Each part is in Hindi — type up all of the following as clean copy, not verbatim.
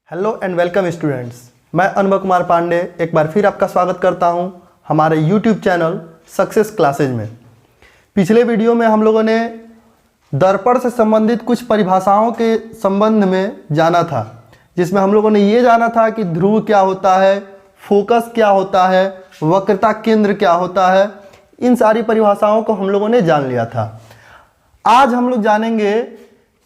Hello and welcome students. मैं अनुभव कुमार पांडे एक बार फिर आपका स्वागत करता हूं हमारे यूट्यूब चैनल सक्सेस क्लासेज में। पिछले वीडियो में हम लोगों ने दर्पण से संबंधित कुछ परिभाषाओं के संबंध में जाना था, जिसमें हम लोगों ने ये जाना था कि ध्रुव क्या होता है, फोकस क्या होता है, वक्रता केंद्र क्या होता है। इन सारी परिभाषाओं को हम लोगों ने जान लिया था। आज हम लोग जानेंगे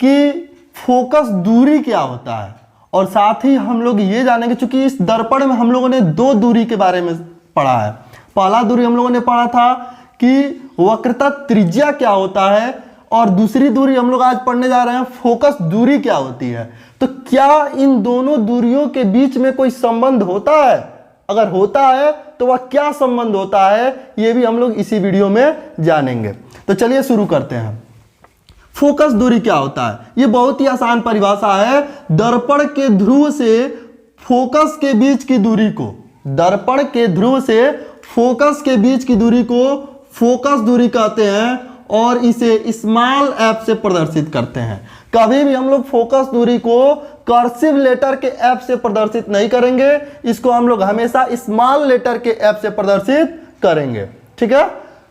कि फोकस दूरी क्या होता है, और साथ ही हम लोग ये जानेंगे, चूंकि इस दर्पण में हम लोगों ने दो दूरी के बारे में पढ़ा है। पहला दूरी हम लोगों ने पढ़ा था कि वक्रता त्रिज्या क्या होता है, और दूसरी दूरी हम लोग आज पढ़ने जा रहे हैं फोकस दूरी क्या होती है। तो क्या इन दोनों दूरियों के बीच में कोई संबंध होता है? अगर होता है तो वह क्या संबंध होता है, ये भी हम लोग इसी वीडियो में जानेंगे। तो चलिए शुरू करते हैं। फोकस दूरी क्या होता है? ये बहुत ही आसान परिभाषा है। दर्पण के ध्रुव से फोकस के बीच की दूरी को, दर्पण के ध्रुव से फोकस के बीच की दूरी को फोकस दूरी कहते हैं, और इसे स्मॉल एफ से प्रदर्शित करते हैं। कभी भी हम लोग फोकस दूरी को कर्सिव लेटर के एफ से प्रदर्शित नहीं करेंगे, इसको हम लोग हमेशा स्मॉल लेटर के एफ से प्रदर्शित करेंगे। ठीक है,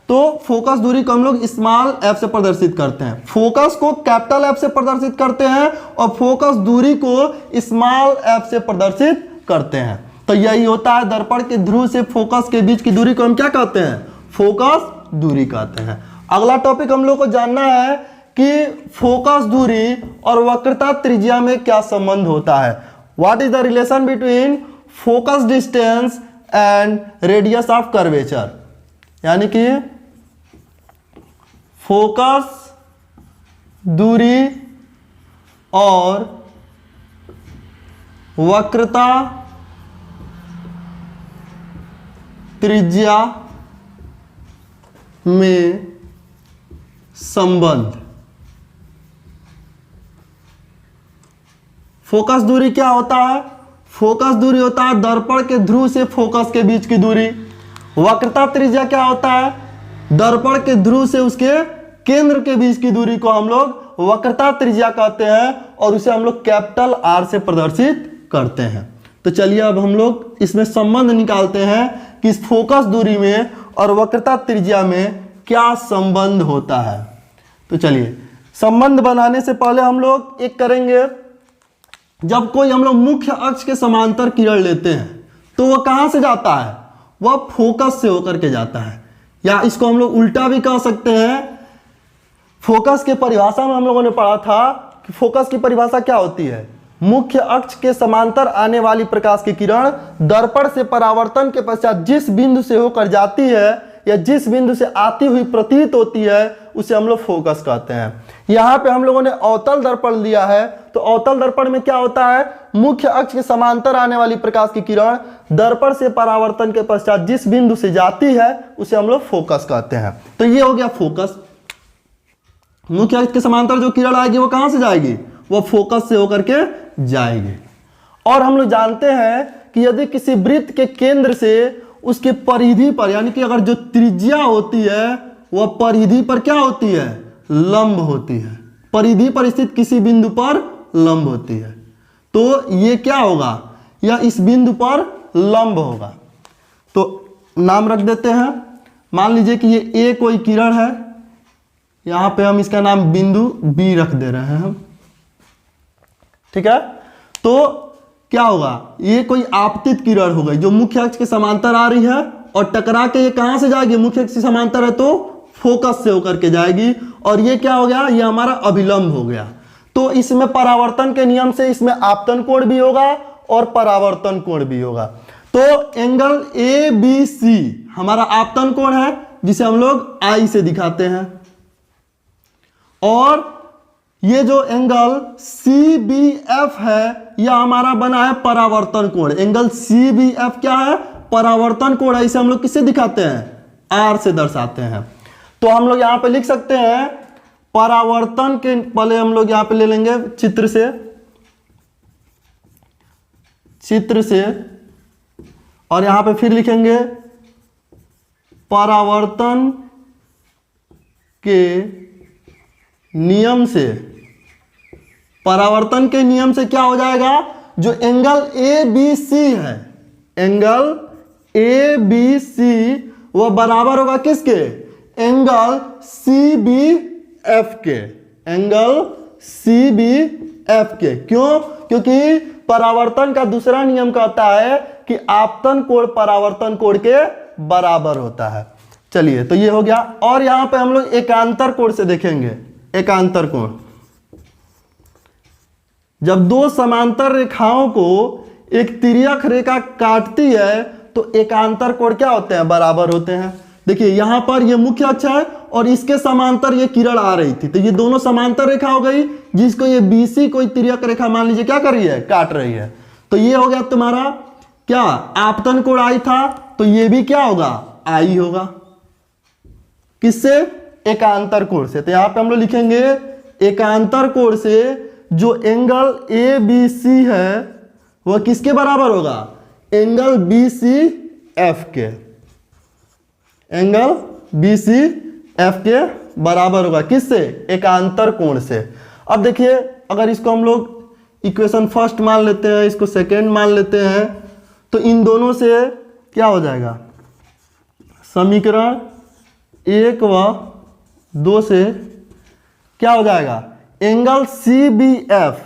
तो फोकस दूरी को हम लोग स्मॉल एफ से प्रदर्शित करते हैं, फोकस को कैपिटल एफ से प्रदर्शित करते हैं, और फोकस दूरी को स्मॉल एफ से प्रदर्शित करते हैं। तो यही होता है दर्पण के ध्रुव से फोकस के बीच की दूरी को हम क्या कहते हैं? फोकस दूरी कहते हैं। अगला टॉपिक हम लोग को जानना है कि फोकस दूरी और वक्रता त्रिज्या में क्या संबंध होता है। What is the relation between focus distance and radius of curvature, यानी कि फोकस दूरी और वक्रता त्रिज्या में संबंध। फोकस दूरी क्या होता है? फोकस दूरी होता है दर्पण के ध्रुव से फोकस के बीच की दूरी। वक्रता त्रिज्या क्या होता है? दर्पण के ध्रुव से उसके केंद्र के बीच की दूरी को हम लोग वक्रता त्रिज्या कहते हैं, और उसे हम लोग कैपिटल आर से प्रदर्शित करते हैं। तो चलिए अब हम लोग इसमें संबंध निकालते हैं कि इस फोकस दूरी में और वक्रता त्रिज्या में क्या संबंध होता है। तो चलिए, संबंध बनाने से पहले हम लोग एक करेंगे। जब कोई हम लोग मुख्य अक्ष के समांतर किरण लेते हैं तो वह कहां से जाता है? वह फोकस से होकर के जाता है, या इसको हम लोग उल्टा भी कह सकते हैं। फोकस के परिभाषा में हम लोगों ने पढ़ा था कि फोकस की परिभाषा क्या होती है? मुख्य अक्ष के समांतर आने वाली प्रकाश की किरण दर्पण से परावर्तन के पश्चात जिस बिंदु से होकर जाती है या जिस बिंदु से आती हुई प्रतीत होती है, उसे हम लोग फोकस कहते हैं। यहाँ पे हम लोगों ने अवतल दर्पण लिया है, तो अवतल दर्पण में क्या होता है? मुख्य अक्ष के समांतर आने वाली प्रकाश की किरण दर्पण से परावर्तन के पश्चात जिस बिंदु से जाती है उसे हम लोग फोकस कहते हैं। तो ये हो गया फोकस। मुख्य अक्ष के समांतर जो किरण आएगी वो कहां से जाएगी? वो फोकस से होकर के जाएगी। और हम लोग जानते हैं कि यदि किसी वृत्त के केंद्र से उसके परिधि पर, यानी कि अगर जो त्रिज्या होती है वह परिधि पर क्या होती है? लंब होती है। परिधि पर स्थित किसी बिंदु पर लंब होती है, तो ये क्या होगा? यह इस बिंदु पर लंब होगा। तो नाम रख देते हैं। मान लीजिए कि ये ए कोई किरण है, यहां पे हम इसका नाम बिंदु बी रख दे रहे हैं हम। ठीक है, तो क्या होगा? ये कोई आपतित किरण हो गई जो मुख्य अक्ष के समांतर आ रही है, और टकरा के ये कहां से जाएगी? मुख्य अक्ष के समांतर है तो फोकस से होकर के जाएगी, और ये क्या हो गया? ये हमारा अभिलंब हो गया। तो इसमें परावर्तन के नियम से इसमें आपतन कोण भी होगा और परावर्तन कोण भी होगा। तो एंगल ए बी सी हमारा आपतन कोण है, जिसे हम लोग आई से दिखाते हैं, और ये जो एंगल सी बी एफ है यह हमारा बना है परावर्तन कोण। एंगल सी बी एफ क्या है? परावर्तन कोण है। इसे हम लोग किससे दिखाते हैं? आर से दर्शाते हैं। तो हम लोग यहां पे लिख सकते हैं परावर्तन के, पहले हम लोग यहां पे ले लेंगे चित्र से, और यहां पे फिर लिखेंगे परावर्तन के नियम से। परावर्तन के नियम से क्या हो जाएगा? जो एंगल ए बी सी है, एंगल ए बी सी वह बराबर होगा किसके? एंगल सी बी एफ के, एंगल सी बी एफ के। क्यों? क्योंकि परावर्तन का दूसरा नियम कहता है कि आपतन कोण परावर्तन कोण के बराबर होता है। चलिए, तो ये हो गया। और यहां पे हम लोग एकांतर कोण से देखेंगे। एकांतर कोण, जब दो समांतर रेखाओं को एक तिर्यक रेखा काटती है तो एकांतर कोण क्या होते हैं? बराबर होते हैं। देखिए यहां पर ये मुख्य अक्ष है और इसके समांतर ये किरण आ रही थी, तो ये दोनों समांतर रेखा हो गई, जिसको ये बीसी कोई तिर्यक रेखा मान लीजिए क्या कर रही है? काट रही है। तो ये हो गया तुम्हारा क्या? आपतन कोण आई था, तो ये भी क्या होगा? आई होगा। किससे? एकांतर कोण से। तो यहां पे हम लोग लिखेंगे एकांतर कोण से जो एंगल ए बी सी है वह किसके बराबर होगा? एंगल बी सी एफ के, एंगल बी सी एफ के बराबर होगा। किससे? एकांतर कोण से। अब देखिए, अगर इसको हम लोग इक्वेशन फर्स्ट मान लेते हैं, इसको सेकेंड मान लेते हैं, तो इन दोनों से क्या हो जाएगा? समीकरण 1 व 2 से क्या हो जाएगा? एंगल सी बी एफ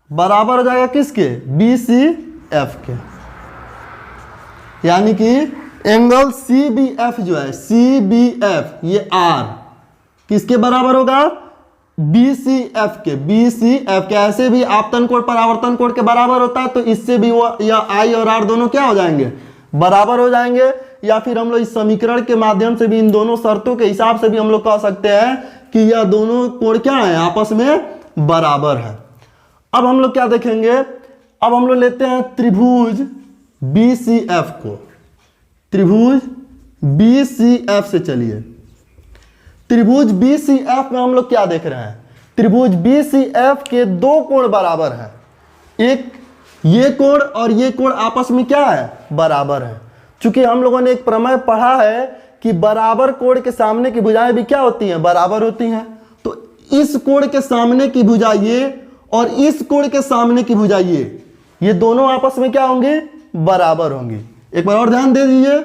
बराबर हो जाएगा किसके? बी सी एफ के। यानी कि एंगल सी बी एफ जो है, सी बी एफ, ये आर किसके बराबर होगा? बी सी एफ के। बी सी एफ के ऐसे भी आपतन कोण परावर्तन कोण के बराबर होता है, तो इससे भी वो या आई और आर दोनों क्या हो जाएंगे? बराबर हो जाएंगे। या फिर हम लोग इस समीकरण के माध्यम से भी, इन दोनों शर्तों के हिसाब से भी हम लोग कह सकते हैं कि यह दोनों कोण क्या है? आपस में बराबर है। अब हम लोग क्या देखेंगे? अब हम लोग लेते हैं त्रिभुज बी सी एफ को। त्रिभुज बी सी एफ से चलिए, त्रिभुज बी सी एफ में हम लोग क्या देख रहे हैं? त्रिभुज बी सी एफ के दो कोण बराबर है। एक ये कोण और ये कोण आपस में क्या है? बराबर है। चूंकि हम लोगों ने एक प्रमेय पढ़ा है कि बराबर कोण के सामने की भुजाएं भी क्या होती हैं? बराबर होती हैं। तो इस कोण के सामने की भुजा ये और इस कोण के सामने की भुजा ये दोनों आपस में क्या होंगी? बराबर होंगी। एक बार और ध्यान दे दीजिए,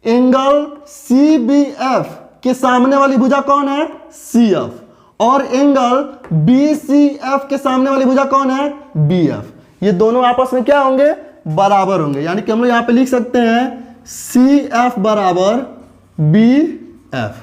एंगल सी बी एफ के सामने वाली भुजा कौन है? C F. और एंगल बी सी एफ के सामने वाली भुजा कौन है? B F. ये दोनों आपस में क्या होंगे? बराबर होंगे। यानी कि हम लोग यहां पे लिख सकते हैं सी एफ बराबर बी एफ।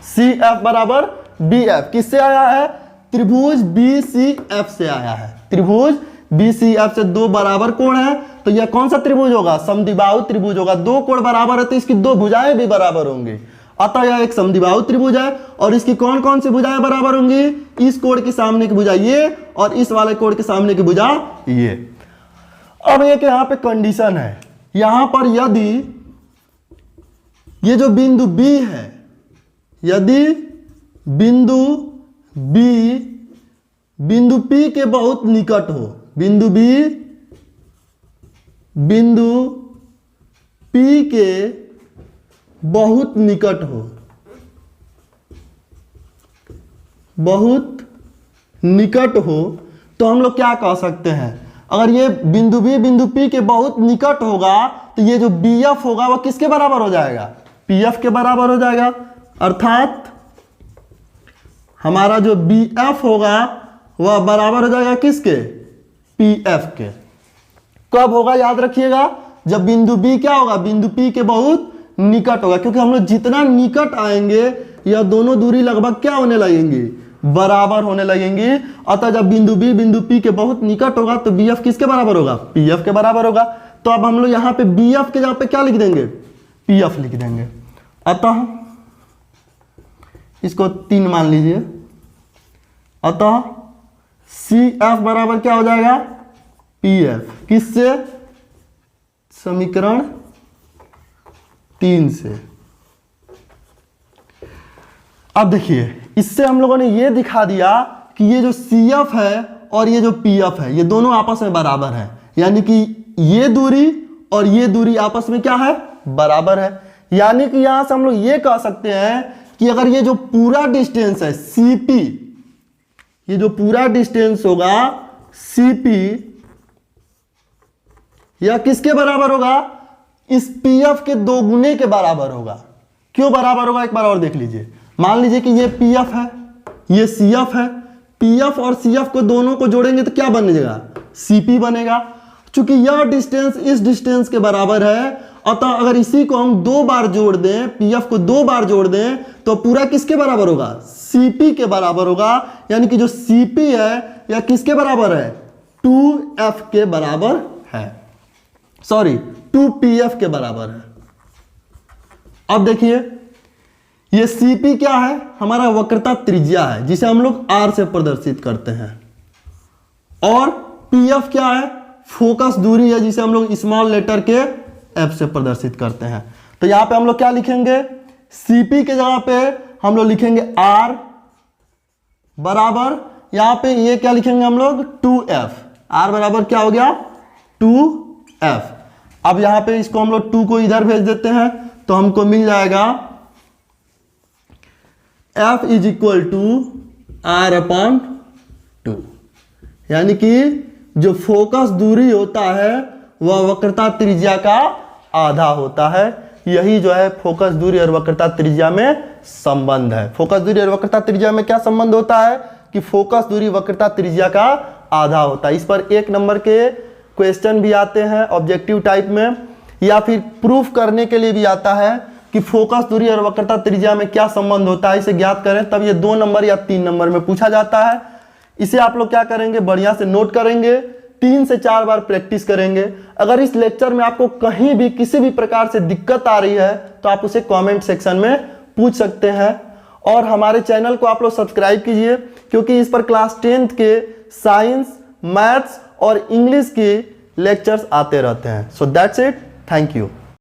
सी एफ बराबर बी एफ किससे आया है? त्रिभुज बी सी एफ से आया है। त्रिभुज बी सी एफ से दो बराबर कोण है, तो यह कौन सा त्रिभुज होगा? समद्विबाहु त्रिभुज होगा। दो कोण बराबर है तो इसकी दो भुजाएं भी बराबर होंगी, अतः यह एक समद्विबाहु त्रिभुज है। और इसकी कौन कौन सी भुजाएं बराबर होंगी? इस कोण के सामने की भुजा ये और इस वाले कोण के सामने की भुजा ये। अब एक यहां पे कंडीशन है, यहां पर यदि ये जो बिंदु B है, यदि बिंदु B बिंदु P के बहुत निकट हो, बिंदु B बिंदु P के बहुत निकट हो, बहुत निकट हो, तो हम लोग क्या कह सकते हैं? अगर ये बिंदु B बिंदु P के बहुत निकट होगा तो ये जो BF होगा वह किसके बराबर हो जाएगा? PF के बराबर हो जाएगा। अर्थात हमारा जो BF होगा वह बराबर हो जाएगा किसके? PF के। कब होगा? याद रखिएगा, जब बिंदु B क्या होगा? बिंदु P के बहुत निकट होगा। क्योंकि हम लोग जितना निकट आएंगे यह दोनों दूरी लगभग क्या होने लगेंगी? बराबर होने लगेंगी। अतः जब बिंदु B बिंदु P के बहुत निकट होगा तो BF किसके बराबर होगा? PF के बराबर होगा। तो अब हम लोग यहाँ पे BF के जगह पे क्या लिख देंगे? PF लिख देंगे। अतः इसको 3 मान लीजिए। अतः CF बराबर क्या हो जाएगा? PF। किससे? समीकरण 3 से। अब देखिए, इससे हम लोगों ने ये दिखा दिया कि ये जो CF है और ये जो PF है ये दोनों आपस में बराबर है। यानी कि ये दूरी और ये दूरी आपस में क्या है? बराबर है। यानी कि यहां से हम लोग ये कह सकते हैं कि अगर ये जो पूरा डिस्टेंस है CP, ये जो पूरा डिस्टेंस होगा सीपी या किसके बराबर होगा, इस पीएफ के 2 गुने के बराबर होगा। क्यों बराबर होगा, एक बार और देख लीजिए। मान लीजिए कि ये पीएफ है, ये सीएफ है, पीएफ और सीएफ को दोनों को जोड़ेंगे तो क्या बनेगा, सीपी बनेगा। चूंकि यह डिस्टेंस इस डिस्टेंस के बराबर है, अतः अगर इसी को हम 2 बार जोड़ दें, पीएफ को 2 बार जोड़ दें तो पूरा किसके बराबर होगा, सीपी के बराबर होगा। यानी कि जो सीपी है यह किसके बराबर है, 2f के बराबर है, सॉरी 2pf के बराबर है। अब देखिए ये सीपी क्या है, हमारा वक्रता त्रिज्या है जिसे हम लोग r से प्रदर्शित करते हैं, और पीएफ क्या है, फोकस दूरी है जिसे हम लोग स्मॉल लेटर के f से प्रदर्शित करते हैं। तो यहां पे हम लोग क्या लिखेंगे, सीपी के जगह पे हम लोग लिखेंगे r बराबर, यहां पे ये क्या लिखेंगे हम लोग 2f, r बराबर क्या हो गया 2f। अब यहां पे इसको हम लोग 2 को इधर भेज देते हैं तो हमको मिल जाएगा f is equal to r/2। यानी कि जो फोकस दूरी होता है वह वक्रता त्रिज्या का आधा होता है। यही जो है फोकस दूरी और वक्रता त्रिज्या में संबंध है। फोकस दूरी और वक्रता त्रिज्या में क्या संबंध होता है कि फोकस दूरी वक्रता त्रिज्या का आधा होता है। इस पर 1 नंबर के क्वेश्चन भी आते हैं ऑब्जेक्टिव टाइप में, या फिर प्रूफ करने के लिए भी आता है कि फोकस दूरी और वक्रता त्रिज्या में क्या संबंध होता है, इसे ज्ञात करें, तब ये 2 नंबर या 3 नंबर में पूछा जाता है। इसे आप लोग क्या करेंगे, बढ़िया से नोट करेंगे, 3 से 4 बार प्रैक्टिस करेंगे। अगर इस लेक्चर में आपको कहीं भी किसी भी प्रकार से दिक्कत आ रही है तो आप उसे कमेंट सेक्शन में पूछ सकते हैं। और हमारे चैनल को आप लोग सब्सक्राइब कीजिए, क्योंकि इस पर क्लास 10th के साइंस, मैथ्स और इंग्लिश के लेक्चर्स आते रहते हैं। So that's it, thank you.